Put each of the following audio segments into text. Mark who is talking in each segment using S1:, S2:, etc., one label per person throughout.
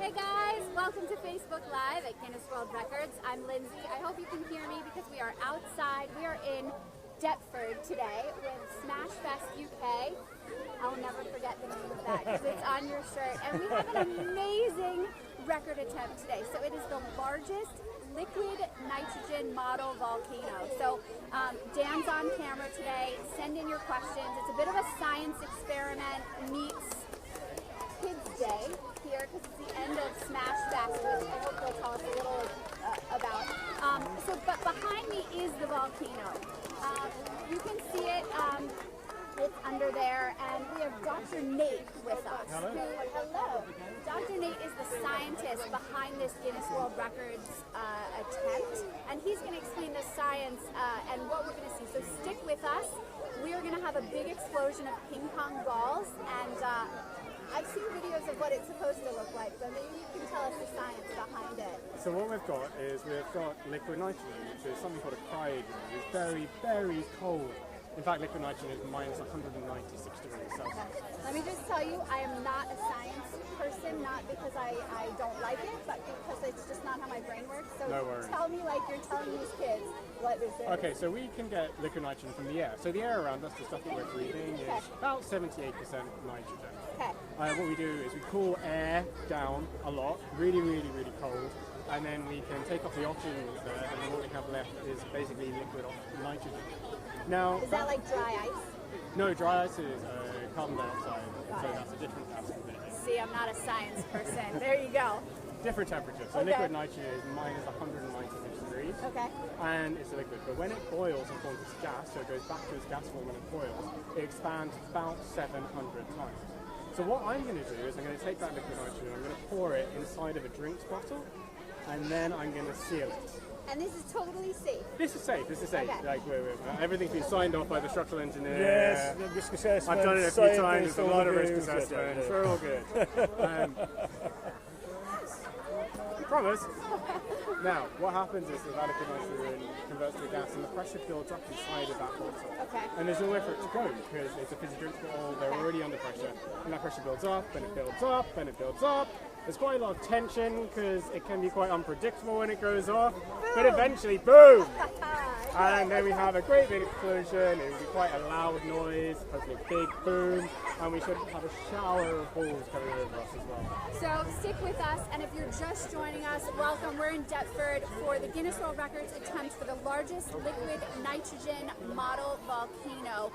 S1: Hey guys, welcome to Facebook Live at Guinness World Records. I'm Lindsay. I hope you can hear me because we are outside. We are in Deptford today with Smash Fest UK. I'll never forget the name of that because it's on your shirt. And we have an amazing record attempt today. So it is the largest liquid nitrogen model volcano. So Dan's on camera today. Send in your questions. It's a bit of a science experiment meets Kids Day here because it's the end of Smash Fest, which I hope they'll tell us a little about. But behind me is the volcano. You can see it. It's under there, and we have Dr. Nate with us. Hello. Dr. Nate is the scientist behind this Guinness World Records attempt, and he's going to explain the science and what we're going to see. So stick with us. We are going to have a big explosion of ping pong balls, and I've seen videos of what it's supposed to look like, so maybe you can tell us the science behind it.
S2: So what we've got is liquid nitrogen, which is something called a cryogen. It's very, very cold. In fact, liquid nitrogen is minus 196 degrees Celsius.
S1: Okay. Let me just tell you, I am not a science person, not because I don't like it, but because it's just not how my brain works. So
S2: no worries.
S1: Tell me like you're telling these kids what this is.
S2: Okay, so we can get liquid nitrogen from the air. So the air around us, the stuff that we're breathing, is about 78% nitrogen.
S1: Okay.
S2: What we do is we cool air down a lot, really, really, really cold, and then we can take off the oxygen there, and then what we have left is basically liquid nitrogen. Now,
S1: is that like dry ice?
S2: No, dry ice is carbon dioxide, so that's a different gas completely.
S1: See, I'm not a science person. There you go.
S2: Different temperature. So liquid nitrogen is minus 196 degrees.
S1: Okay.
S2: And it's a liquid. But when it boils and forms its gas, so it goes back to its gas form when it boils, it expands about 700 times. So what I'm going to do is I'm going to take that liquid nitrogen, I'm going to pour it inside of a drinks bottle, and then I'm going to seal it.
S1: And this is totally safe?
S2: This is safe, Okay.
S1: Like,
S2: everything's been signed off by the structural engineer.
S3: Yes, risk assessment.
S2: I've done it a few times, there's a lot of risk assessments, we're all good. Promise. Now, what happens is that liquid nitrogen converts to a gas and the pressure builds up inside of that bottle.
S1: Okay.
S2: And there's nowhere for it to go because it's a fizzy drink bottle, they're already under pressure. And that pressure builds up, and it builds up, and it builds up. There's quite a lot of tension because it can be quite unpredictable when it goes off. Boom. But eventually, boom! And then we have a great big explosion. It will be quite a loud noise, hopefully a big boom, and we should have a shower of balls coming over us as well.
S1: So stick with us, and if you're just joining us, welcome. We're in Deptford for the Guinness World Records attempt for the largest liquid nitrogen model volcano.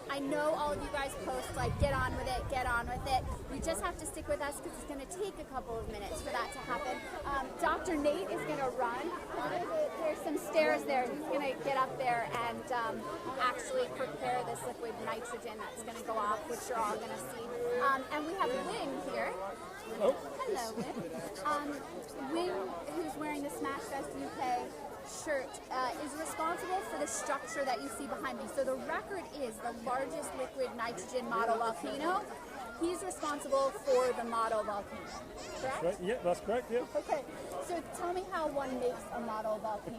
S1: I know all of you guys post like, get on with it, get on with it. You just have to stick with us because it's going to take a couple of minutes for that to happen. Dr. Nate is going to run. There's some stairs there. He's going to get up there and actually prepare this liquid nitrogen that's going to go off, which you're all going to see. And we have Wynn here.
S3: Hello.
S1: Hello, Wynn. Wynn, who's wearing the Smash Fest UK shirt, is responsible for the structure that you see behind me. So the record is the largest liquid nitrogen model volcano. He's responsible for the model volcano, correct?
S3: Right. Yeah, that's correct, yeah.
S1: Okay, so tell me how one makes a model volcano.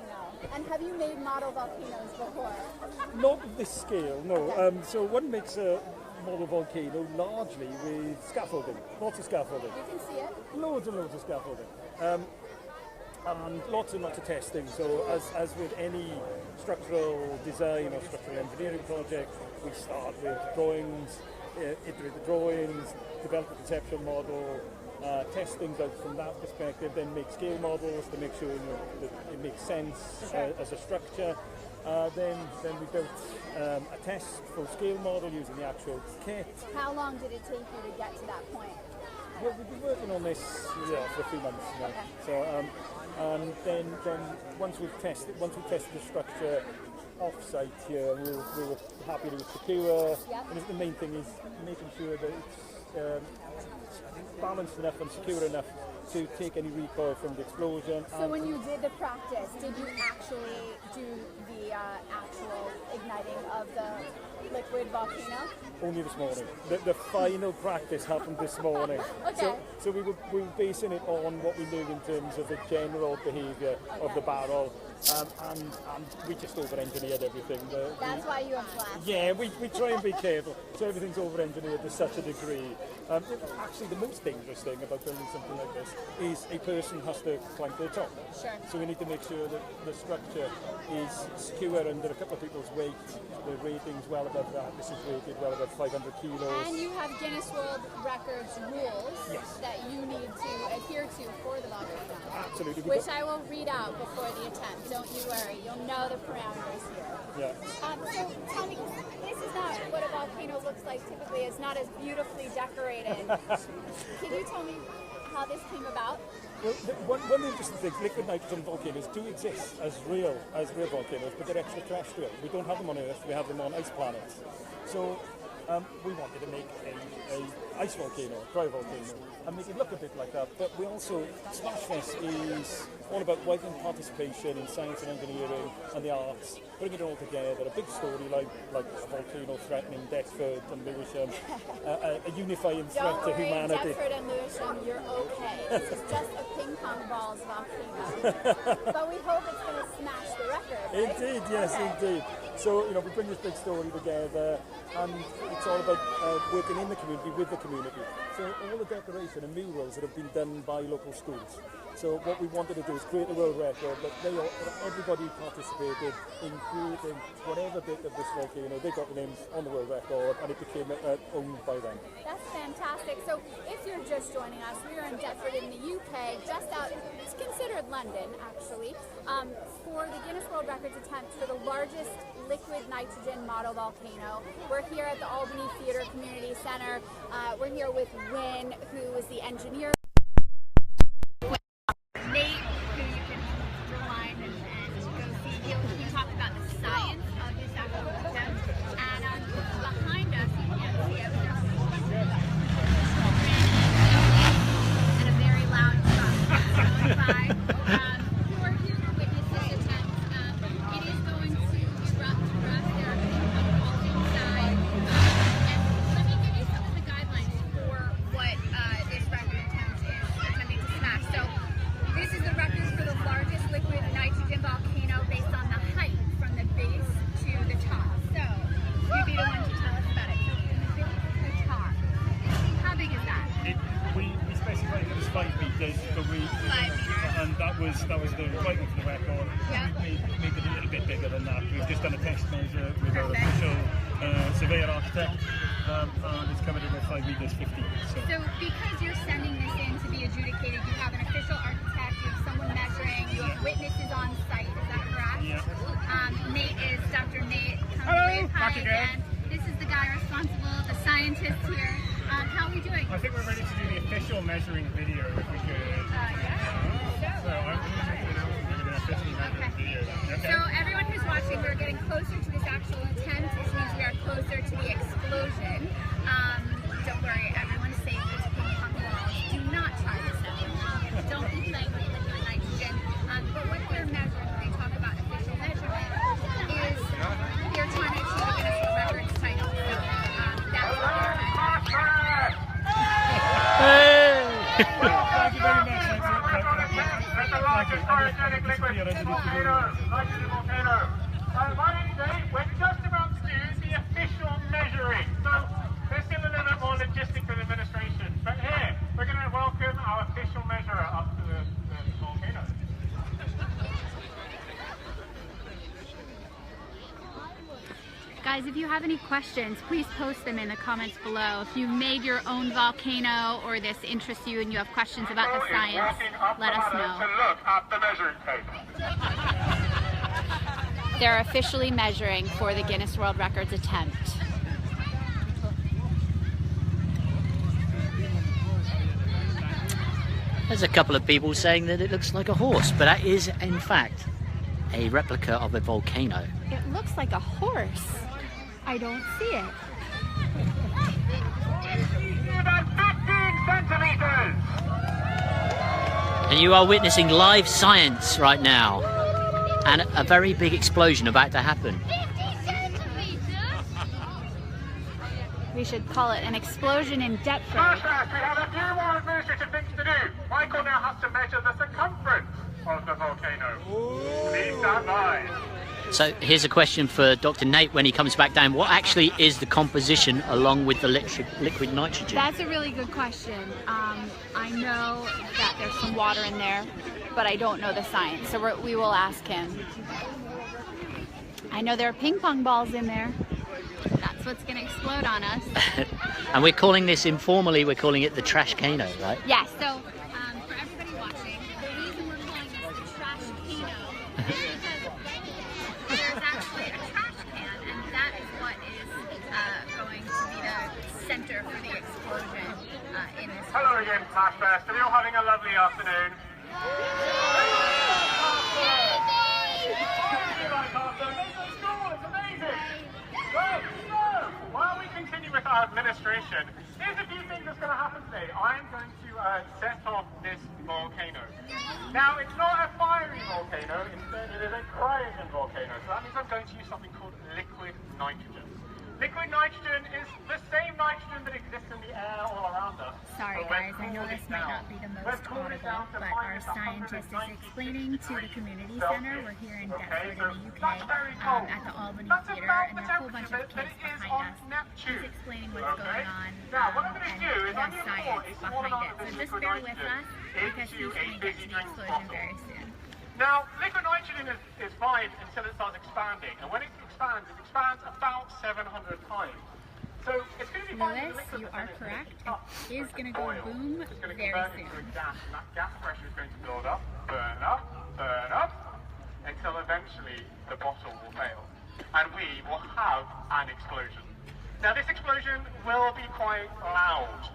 S1: And have you made model volcanoes before?
S3: Not of this scale, no.
S1: Okay.
S3: So one makes a model volcano largely with scaffolding, lots of scaffolding.
S1: You can see it.
S3: Loads and loads of scaffolding. And lots and lots of testing. So as with any structural design or structural engineering project, we start with drawings, iterate the drawings, develop a conceptual model, test things out from that perspective, then make scale models to make sure that it makes sense as a structure. Then we built a test full scale model using the actual kit.
S1: How long did it take you to get to that point?
S3: Well, we've been working on this for a few months now.
S1: Okay.
S3: So and then once we tested the structure off-site here, we were happy to secure.
S1: Yep.
S3: And the main thing is making sure that it's balanced enough and secure enough to take any recoil from the explosion.
S1: So when you did the practice, did you actually do the actual igniting of the liquid volcano?
S3: Only this morning. The final practice happened this morning.
S1: Okay.
S3: So we were basing it on what we knew in terms of the general behaviour of the barrel, and we just over-engineered everything.
S1: That's why you have flash.
S3: Yeah, we try and be careful. So everything's over-engineered to such a degree Actually, the most dangerous thing about building something like this is a person has to climb to the top.
S1: Sure.
S3: So we need to make sure that the structure is secure under a couple of people's weight. The rating's well above that. This is rated well above 500 kilos.
S1: And you have Guinness World Records rules
S3: Yes.
S1: that you need to adhere to for the volcano.
S3: Absolutely.
S1: Which I will read out before the attempt. Don't you worry. You'll know the parameters here.
S3: Yeah.
S1: So tell me, this is not what a volcano looks like typically. It's not as beautifully decorated. Can you tell me how this came about?
S3: Well, one interesting thing, liquid nitrogen volcanoes do exist as real volcanoes, but they're extraterrestrial. We don't have them on Earth, we have them on ice planets. So we wanted to make a ice volcano, a dry volcano, and make it look a bit like that. But we also, Smashfest is all about widening participation in science and engineering and the arts, bringing it all together, a big story like a volcano threatening Deptford and Lewisham, a unifying threat to humanity.
S1: Don't worry, Deptford and Lewisham, you're okay. This is just a ping pong balls volcano. But we hope it's going to smash the record, right?
S3: Indeed, yes, indeed. So, we bring this big story together, and it's all about working in the community, with the community. So all the decoration and murals that have been done by local schools. So what we wanted to do is create a world record, but everybody participated in creating whatever bit of this volcano. They got the names on the world record, and it became owned by them.
S1: That's fantastic. So if you're just joining us, we are in Deptford in the UK, just out, it's considered London actually, for the Guinness World Records attempt for the largest liquid nitrogen model volcano. We're here at the Albany Theatre Community Center. We're here with Wynn, who is the engineer. Nate, who you can rewind and go see. He talked about the science of this actual attempt. And behind us, you can't see it, but there's a whole bunch of and a very loud truck going by. Who are here to witness this attempt. It is going to erupt for us. There are people all inside. And let me give you some of the guidelines for what this record attempt is attempting to smash. So this is the record for the largest liquid nitrogen volcano based on the height from the base to the top. So you'd be the one to tell us about it. So from the base to the top, how big is that?
S3: We specified it was 5 meters, but
S1: 5 meters.
S3: and that was the requirement for the record.
S1: Yeah.
S3: We made it a little bit bigger than that. We've just done a test measure with our
S1: Perfect.
S3: official surveyor architect, and it's covered in with 5 meters 50.
S1: So because you're sending this in to be adjudicated, you have an official architect, you have someone measuring, you have witnesses on site, is that correct?
S3: Yeah.
S1: Nate is Dr. Nate.
S3: Hello,
S1: Hi
S3: back again.
S1: This is the guy responsible, the scientist here. How are we doing?
S2: I think we're ready to do the official measuring video if we could.
S1: Yeah.
S2: So I'm going to make an announcement for the official measuring video. Okay.
S1: So everyone who's watching, we're getting closer to this actual attempt, which means we are closer to the explosion. Don't worry, everyone's safe. It's ping pong balls. Do not try this at home. Don't be playing with liquid nitrogen. But what they're measuring when they talk about official measurement is they're trying to achieve a Guinness World Records title. So that's what they're measuring.
S3: Thank you very much.
S4: That's the largest orogenic liquid nitrogen volcano. My name's Dave. We're just about to do the official measuring. So there's still a little bit more logistics and administration. But here, we're going to welcome our official measurer up to the volcano.
S1: Guys, if you have any questions, please post them in the comments below. If you made your own volcano or this interests you and you have questions about the science, let us know.
S4: To look at the measuring tape.
S1: They're officially measuring for the Guinness World Records attempt.
S5: There's a couple of people saying that it looks like a horse, but that is in fact a replica of a volcano.
S1: It looks like a horse. I don't see it.
S4: About 15 centimeters.
S5: And you are witnessing live science right now. And a very big explosion about to happen.
S1: 50 centimeters? We should call it an explosion in Deptford.
S4: First, we have a few more administrative things to do. Michael now has to measure the circumference of the volcano. Please stand by.
S5: So here's a question for Dr. Nate when he comes back down. What actually is the composition along with the liquid nitrogen?
S1: That's a really good question. I know that there's some water in there, but I don't know the science, so we will ask him. I know there are ping pong balls in there. That's what's going to explode on us.
S5: And we're calling this informally, we're calling it the Trashcano, right?
S1: Yes, so for everybody watching, the reason we're calling this the Trashcano is because there's actually a trash can, and that is what is going to be the center for the explosion in this.
S4: Hello again, Smash Fest. Are you all having a lovely afternoon? While we continue with our administration, here's a few things that's going to happen today. I'm going to set off this volcano. Now, it's not a fiery volcano, instead it is a cryogen volcano. So that means I'm going to use something called liquid nitrogen. Liquid nitrogen is the same nitrogen that exists in the air all around us.
S1: Sorry guys, I know this might not be the most audible, but our scientist is explaining to the community center. We're here in Deptford in the UK at the Albany Theatre, and there are a whole bunch of kids behind us. He's explaining what's going on, and the science behind it. So just bear with us, because he's going to get to the explosion very soon.
S4: Now, liquid nitrogen is fine until it starts expanding, and when it expands about 700 times. So it's going to be fine.
S1: Lewis, you are correct. It is going to go boom very soon.
S4: Gas, and that gas pressure is going to build up, burn up, until eventually the bottle will fail, and we will have an explosion. Now, this explosion will be quite loud.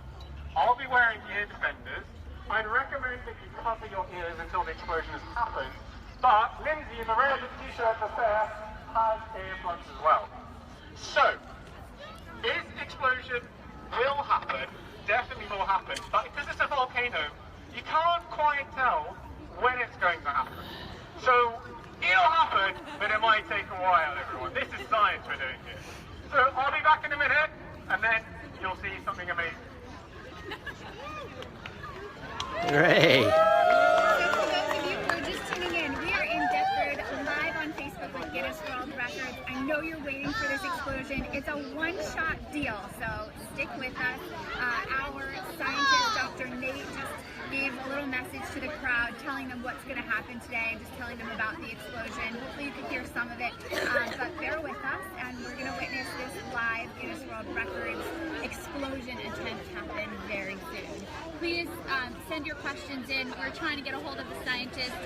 S4: I'll be wearing ear defenders. I'd recommend that you cover your ears until the explosion has happened, but Lindsay in the red t-shirt affair has earplugs as well. So, this explosion will happen, definitely will happen, but because it's a volcano, you can't quite tell when it's going to happen. So, it'll happen, but it might take a while, everyone. This is science we're doing here. So, I'll be back in a minute, and then you'll see something amazing.
S5: Hooray!
S1: So for those of you who are just tuning in, we are in Deptford, live on Facebook with Guinness World Records. I know you're waiting for this explosion. It's a one-shot deal, so stick with us. Our scientist, Dr. Nate, just gave a little message to the crowd, telling them what's going to happen today, and just telling them about the explosion. Hopefully you can hear some of it, but bear with us, and we're going to witness this live Guinness World Records explosion attempt happen very soon. Please send your questions in. We're trying to get a hold of the scientist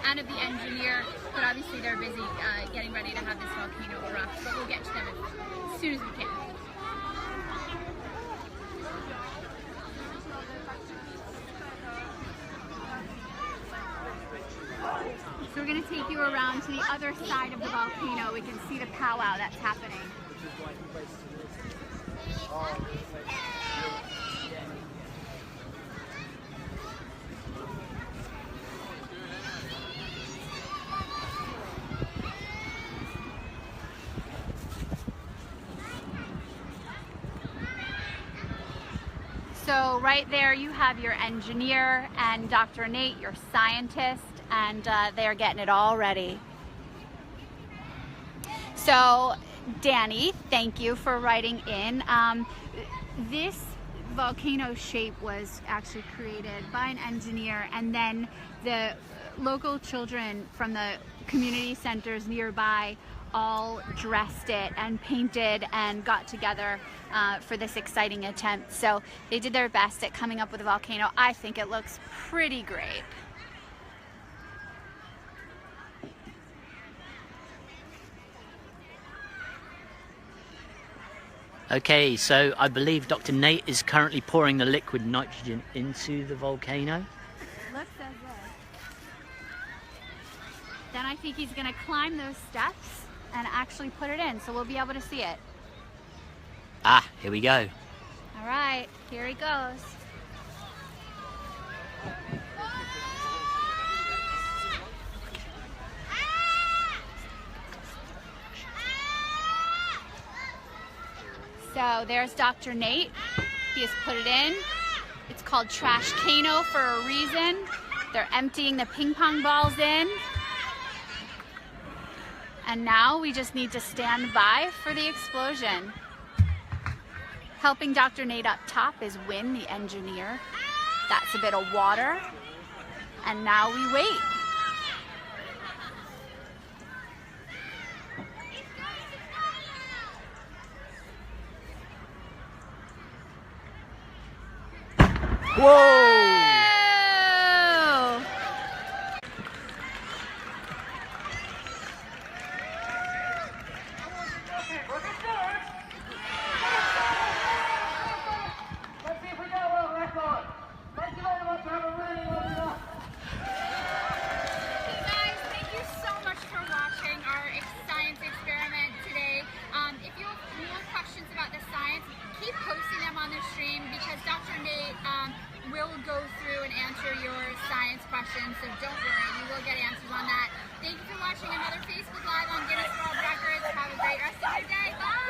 S1: and of the engineer, but obviously they're busy getting ready to have this volcano erupt, but we'll get to them as soon as we can. So we're going to take you around to the other side of the volcano. We can see the powwow that's happening. So right there you have your engineer and Dr. Nate, your scientist, and they're getting it all ready. So Danny, thank you for writing in. This volcano shape was actually created by an engineer, and then the local children from the community centers nearby all dressed it and painted and got together for this exciting attempt. So they did their best at coming up with a volcano. I think it looks pretty great.
S5: Okay, so I believe Dr. Nate is currently pouring the liquid nitrogen into the volcano.
S1: Looks as if. Then I think he's going to climb those steps and actually put it in, so we'll be able to see it.
S5: Ah, here we go.
S1: All right, here he goes. So there's Dr. Nate. He has put it in. It's called Trashcano for a reason. They're emptying the ping pong balls in. And now we just need to stand by for the explosion. Helping Dr. Nate up top is Win, the engineer. That's a bit of water. And now we wait.
S3: Whoa!
S1: Keep posting them on the stream because Dr. Nate will go through and answer your science questions, so don't worry, you will get answers on that. Thank you for watching another Facebook Live on Guinness World Records. Have a great rest of your day. Bye!